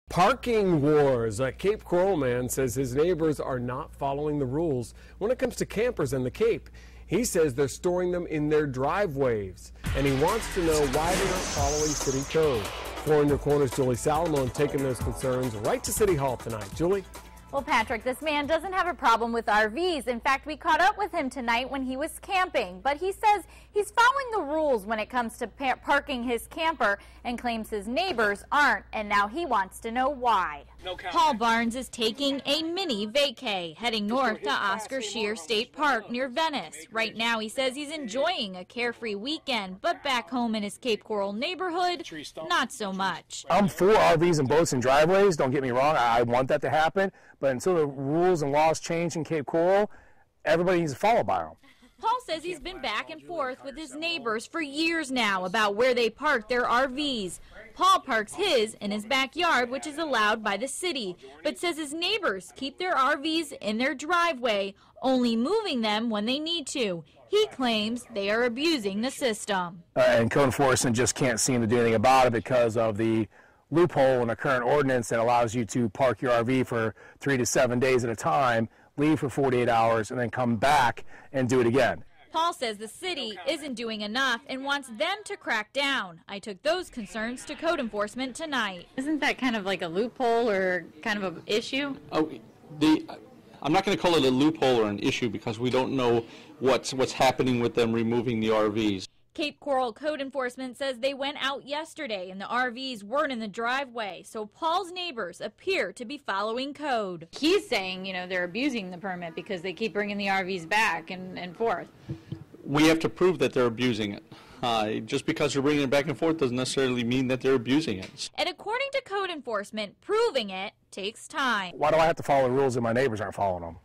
Parking wars. A Cape Coral man says his neighbors are not following the rules when it comes to campers in the Cape. He says they're storing them in their driveways, and he wants to know why they're not following city code. 4 in Your Corner's Julie Salomon taking those concerns right to City Hall tonight. Julie? Well, Patrick, this man doesn't have a problem with RVs. In fact, we caught up with him tonight when he was camping. But he says he's following the rules when it comes to parking his camper and claims his neighbors aren't. And now he wants to know why. Paul Barnes is taking a mini vacay, heading north to Oscar Scheer State Park near Venice. Right now, he says he's enjoying a carefree weekend, but back home in his Cape Coral neighborhood, not so much. I'm for RVs and boats and driveways, don't get me wrong, I want that to happen, but until the rules and laws change in Cape Coral, everybody needs to follow by them. Paul says he's been back and forth with his neighbors for years now about where they park their RVs. Paul parks his in his backyard, which is allowed by the city, but says his neighbors keep their RVs in their driveway, only moving them when they need to. He claims they are abusing the system. And code enforcement just can't seem to do anything about it because of the loophole in the current ordinance that allows you to park your RV for 3 to 7 days at a time, leave for 48 hours, and then come back and do it again. Paul says the city isn't doing enough and wants them to crack down. I took those concerns to code enforcement tonight. Isn't that kind of like a loophole or kind of an issue? I'm not going to call it a loophole or an issue because we don't know what's happening with them removing the RVs. Cape Coral code enforcement says they went out yesterday and the RVs weren't in the driveway, so Paul's neighbors appear to be following code. He's saying, they're abusing the permit because they keep bringing the RVs back and forth. We have to prove that they're abusing it. Just because they're bringing it back and forth doesn't necessarily mean that they're abusing it. And according to code enforcement, proving it takes time. Why do I have to follow the rules if my neighbors aren't following them?